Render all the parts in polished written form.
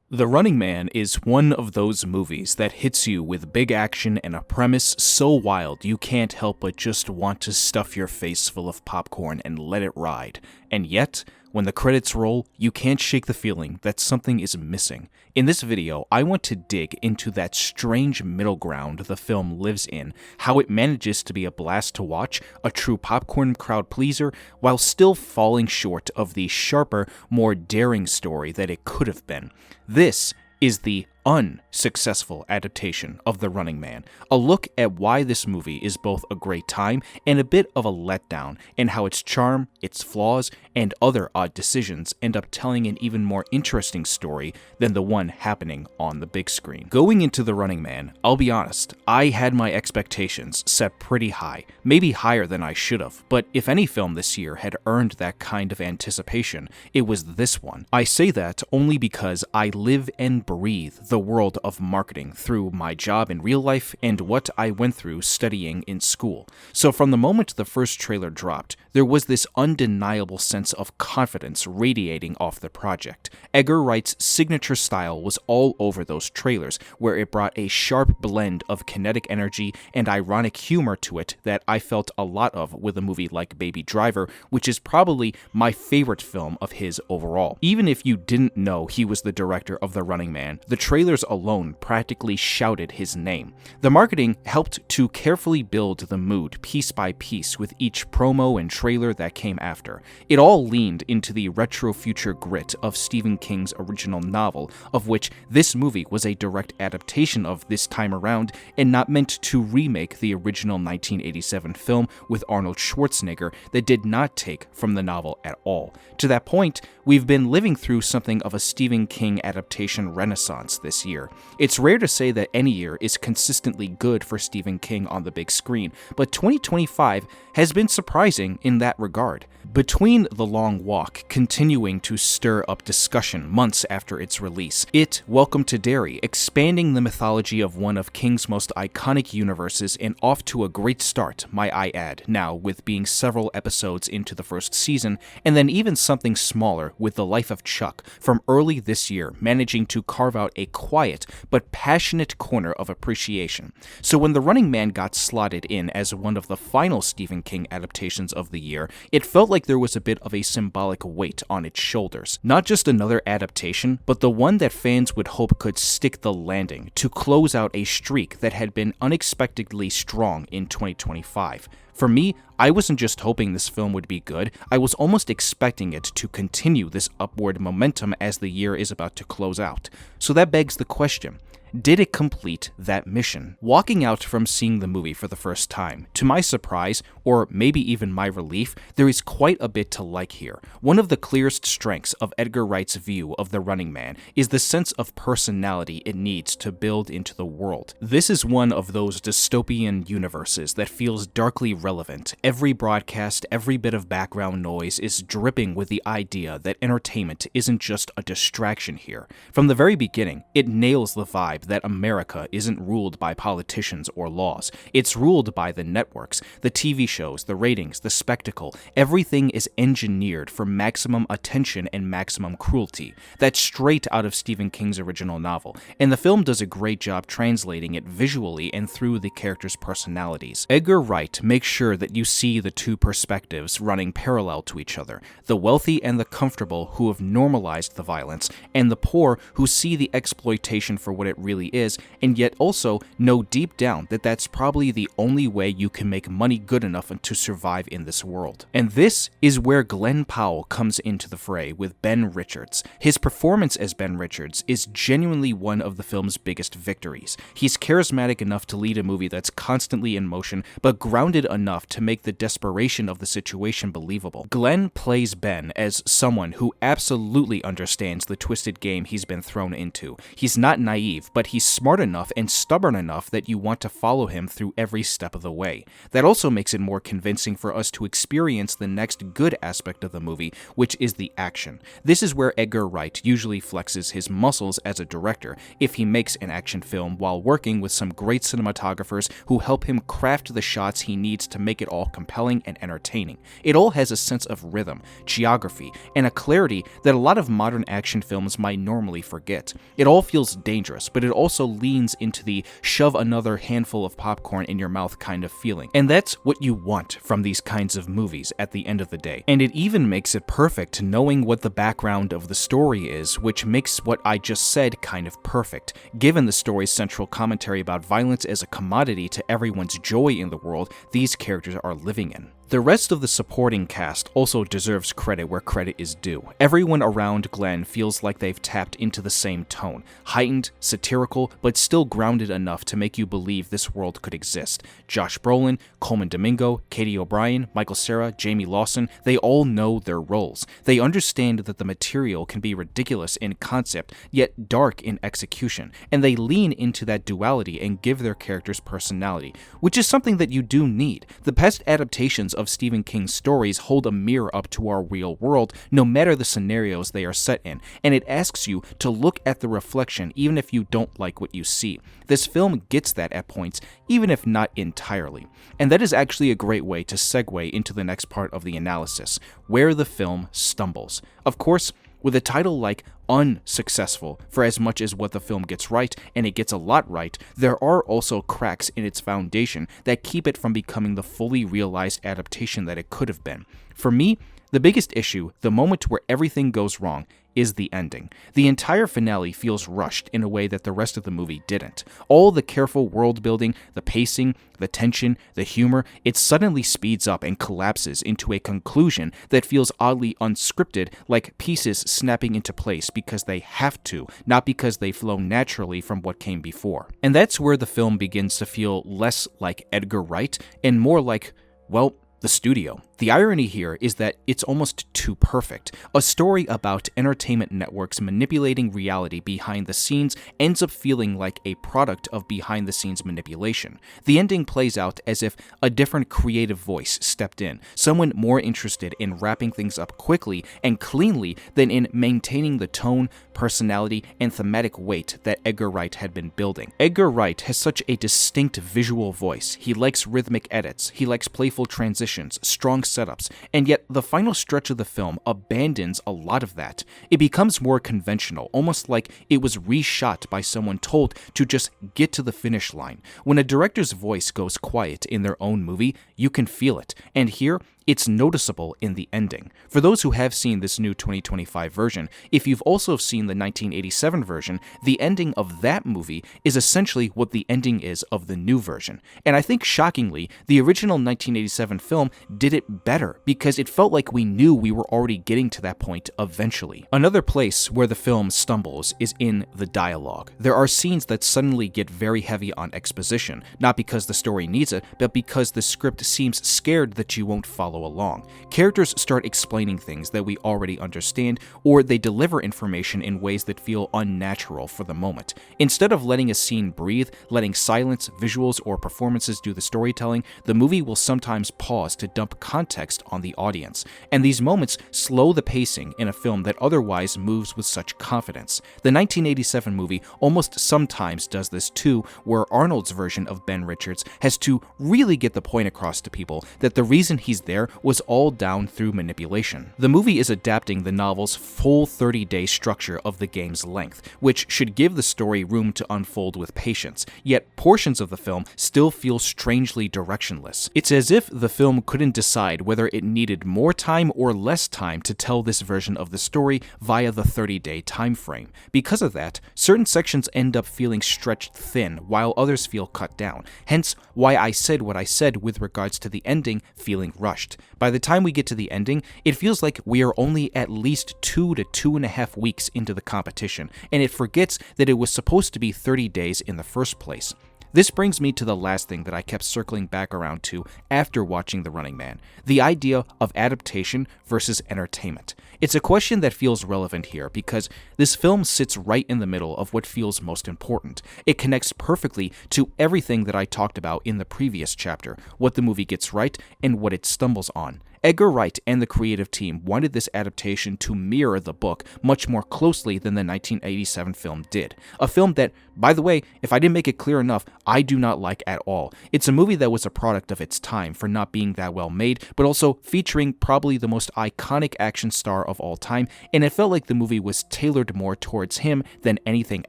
The Running Man is one of those movies that hits you with big action and a premise so wild you can't help but just want to stuff your face full of popcorn and let it ride. And yet, when the credits roll, you can't shake the feeling that something is missing. In this video, I want to dig into that strange middle ground the film lives in, how it manages to be a blast to watch, a true popcorn crowd pleaser, while still falling short of the sharper, more daring story that it could have been. This is the unsuccessful adaptation of The Running Man, a look at why this movie is both a great time and a bit of a letdown, and how its charm, its flaws, and other odd decisions end up telling an even more interesting story than the one happening on the big screen. Going into The Running Man, I'll be honest, I had my expectations set pretty high, maybe higher than I should have, but if any film this year had earned that kind of anticipation, it was this one. I say that only because I live and breathe the world of marketing through my job in real life and what I went through studying in school. So from the moment the first trailer dropped, there was this undeniable sense of confidence radiating off the project. Edgar Wright's signature style was all over those trailers, where it brought a sharp blend of kinetic energy and ironic humor to it that I felt a lot of with a movie like Baby Driver, which is probably my favorite film of his overall. Even if you didn't know he was the director of The Running Man, the trailers alone practically shouted his name. The marketing helped to carefully build the mood piece by piece with each promo and trailer that came after. It all leaned into the retro future grit of Stephen King's original novel, of which this movie was a direct adaptation of this time around and not meant to remake the original 1987 film with Arnold Schwarzenegger that did not take from the novel at all. To that point, we've been living through something of a Stephen King adaptation renaissance this year. It's rare to say that any year is consistently good for Stephen King on the big screen, but 2025 has been surprising in that regard. Between The Long Walk continuing to stir up discussion months after its release, Welcome to Derry, expanding the mythology of one of King's most iconic universes and off to a great start, might I add, now with being several episodes into the first season, and then even something smaller with The Life of Chuck from early this year, managing to carve out a quiet but passionate corner of appreciation. So when The Running Man got slotted in as one of the final Stephen King adaptations of the year, it felt like there was a bit of a symbolic weight on its shoulders. Not just another adaptation, but the one that fans would hope could stick the landing to close out a streak that had been unexpectedly strong in 2025. For me, I wasn't just hoping this film would be good, I was almost expecting it to continue this upward momentum as the year is about to close out. So that begs the question, did it complete that mission? Walking out from seeing the movie for the first time, to my surprise, or maybe even my relief, there is quite a bit to like here. One of the clearest strengths of Edgar Wright's view of The Running Man is the sense of personality it needs to build into the world. This is one of those dystopian universes that feels darkly relevant. Every broadcast, every bit of background noise is dripping with the idea that entertainment isn't just a distraction here. From the very beginning, it nails the vibe that America isn't ruled by politicians or laws. It's ruled by the networks, the TV shows, the ratings, the spectacle. Everything is engineered for maximum attention and maximum cruelty. That's straight out of Stephen King's original novel, and the film does a great job translating it visually and through the characters' personalities. Edgar Wright makes sure that you see the two perspectives running parallel to each other, the wealthy and the comfortable who have normalized the violence, and the poor who see the exploitation for what it really is, and yet also know deep down that that's probably the only way you can make money good enough to survive in this world. And this is where Glen Powell comes into the fray with Ben Richards. His performance as Ben Richards is genuinely one of the film's biggest victories. He's charismatic enough to lead a movie that's constantly in motion, but grounded enough to make the desperation of the situation believable. Glen plays Ben as someone who absolutely understands the twisted game he's been thrown into. He's not naive, but he's smart enough and stubborn enough that you want to follow him through every step of the way. That also makes it more convincing for us to experience the next good aspect of the movie, which is the action. This is where Edgar Wright usually flexes his muscles as a director if he makes an action film while working with some great cinematographers who help him craft the shots he needs to make it all compelling and entertaining. It all has a sense of rhythm, geography, and a clarity that a lot of modern action films might normally forget. It all feels dangerous, but it also leans into the shove another handful of popcorn in your mouth kind of feeling. And that's what you want from these kinds of movies at the end of the day. And it even makes it perfect knowing what the background of the story is, which makes what I just said kind of perfect. Given the story's central commentary about violence as a commodity to everyone's joy in the world these characters are living in. The rest of the supporting cast also deserves credit where credit is due. Everyone around Glen feels like they've tapped into the same tone, heightened, satirical, but still grounded enough to make you believe this world could exist. Josh Brolin, Colman Domingo, Katy O'Brian, Cera, Jayme Lawson, they all know their roles. They understand that the material can be ridiculous in concept, yet dark in execution, and they lean into that duality and give their characters personality, which is something that you do need. The best adaptations of Stephen King's stories hold a mirror up to our real world, no matter the scenarios they are set in, and it asks you to look at the reflection even if you don't like what you see. This film gets that at points, even if not entirely. And that is actually a great way to segue into the next part of the analysis, where the film stumbles. Of course, with a title like Unsuccessful, for as much as what the film gets right, and it gets a lot right, there are also cracks in its foundation that keep it from becoming the fully realized adaptation that it could have been. For me, the biggest issue, the moment where everything goes wrong, is the ending. The entire finale feels rushed in a way that the rest of the movie didn't. All the careful world building, the pacing, the tension, the humor, it suddenly speeds up and collapses into a conclusion that feels oddly unscripted, like pieces snapping into place because they have to, not because they flow naturally from what came before. And that's where the film begins to feel less like Edgar Wright and more like, well, the studio. The irony here is that it's almost too perfect. A story about entertainment networks manipulating reality behind the scenes ends up feeling like a product of behind-the-scenes manipulation. The ending plays out as if a different creative voice stepped in, someone more interested in wrapping things up quickly and cleanly than in maintaining the tone, personality, and thematic weight that Edgar Wright had been building. Edgar Wright has such a distinct visual voice. He likes rhythmic edits, he likes playful transitions, strong setups, and yet the final stretch of the film abandons a lot of that. It becomes more conventional, almost like it was reshot by someone told to just get to the finish line. When a director's voice goes quiet in their own movie, you can feel it, and here, it's noticeable in the ending. For those who have seen this new 2025 version, if you've also seen the 1987 version, the ending of that movie is essentially what the ending is of the new version. And I think shockingly, the original 1987 film did it better because it felt like we knew we were already getting to that point eventually. Another place where the film stumbles is in the dialogue. There are scenes that suddenly get very heavy on exposition, not because the story needs it, but because the script seems scared that you won't follow along. Characters start explaining things that we already understand, or they deliver information in ways that feel unnatural for the moment. Instead of letting a scene breathe, letting silence, visuals, or performances do the storytelling, the movie will sometimes pause to dump context on the audience. And these moments slow the pacing in a film that otherwise moves with such confidence. The 1987 movie almost sometimes does this too, where Arnold's version of Ben Richards has to really get the point across to people that the reason he's there was all down through manipulation. The movie is adapting the novel's full 30-day structure of the game's length, which should give the story room to unfold with patience, yet portions of the film still feel strangely directionless. It's as if the film couldn't decide whether it needed more time or less time to tell this version of the story via the 30-day time frame. Because of that, certain sections end up feeling stretched thin while others feel cut down, hence why I said what I said with regards to the ending feeling rushed. By the time we get to the ending, it feels like we are only at least 2 to 2.5 weeks into the competition, and it forgets that it was supposed to be 30 days in the first place. This brings me to the last thing that I kept circling back around to after watching The Running Man, the idea of adaptation versus entertainment. It's a question that feels relevant here because this film sits right in the middle of what feels most important. It connects perfectly to everything that I talked about in the previous chapter, what the movie gets right and what it stumbles on. Edgar Wright and the creative team wanted this adaptation to mirror the book much more closely than the 1987 film did. A film that, by the way, if I didn't make it clear enough, I do not like at all. It's a movie that was a product of its time for not being that well made, but also featuring probably the most iconic action star of all time, and it felt like the movie was tailored more towards him than anything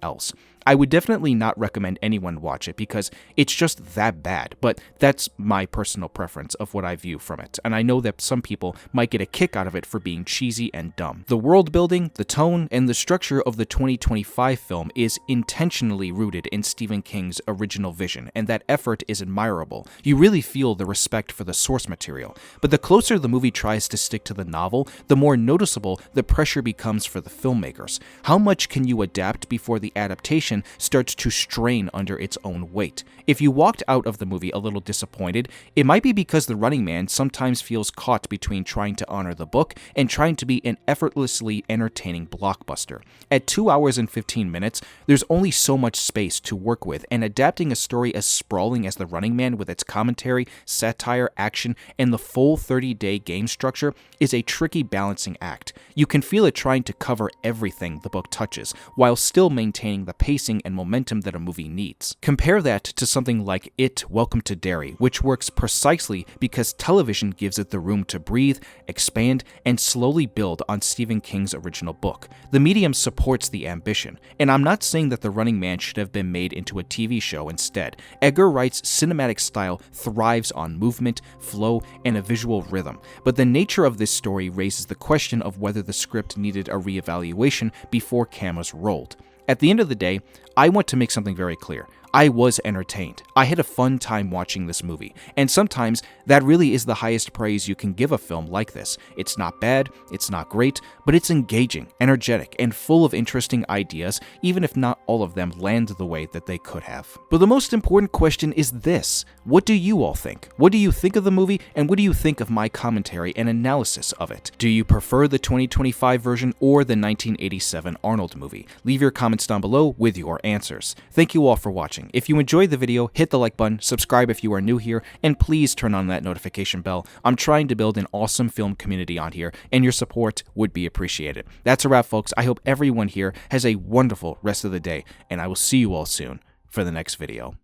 else. I would definitely not recommend anyone watch it because it's just that bad, but that's my personal preference of what I view from it, and I know that some people might get a kick out of it for being cheesy and dumb. The world building, the tone, and the structure of the 2025 film is intentionally rooted in Stephen King's original vision, and that effort is admirable. You really feel the respect for the source material, but the closer the movie tries to stick to the novel, the more noticeable the pressure becomes for the filmmakers. How much can you adapt before the adaptation starts to strain under its own weight? If you walked out of the movie a little disappointed, it might be because The Running Man sometimes feels caught between trying to honor the book and trying to be an effortlessly entertaining blockbuster. At 2 hours and 15 minutes, there's only so much space to work with, and adapting a story as sprawling as The Running Man with its commentary, satire, action, and the full 30-day game structure is a tricky balancing act. You can feel it trying to cover everything the book touches, while still maintaining the pacing and momentum that a movie needs. Compare that to something like It, Welcome to Derry, which works precisely because television gives it the room to breathe, expand, and slowly build on Stephen King's original book. The medium supports the ambition, and I'm not saying that The Running Man should have been made into a TV show instead. Edgar Wright's cinematic style thrives on movement, flow, and a visual rhythm, but the nature of this story raises the question of whether the script needed a reevaluation before cameras rolled. At the end of the day, I want to make something very clear. I was entertained. I had a fun time watching this movie, and sometimes that really is the highest praise you can give a film like this. It's not bad, it's not great, but it's engaging, energetic, and full of interesting ideas, even if not all of them land the way that they could have. But the most important question is this: what do you all think? What do you think of the movie, and what do you think of my commentary and analysis of it? Do you prefer the 2025 version or the 1987 Arnold movie? Leave your comments down below with your answers. Thank you all for watching. If you enjoyed the video, hit the like button, subscribe if you are new here, and please turn on that notification bell. I'm trying to build an awesome film community on here, and your support would be appreciated. That's a wrap, folks. I hope everyone here has a wonderful rest of the day, and I will see you all soon for the next video.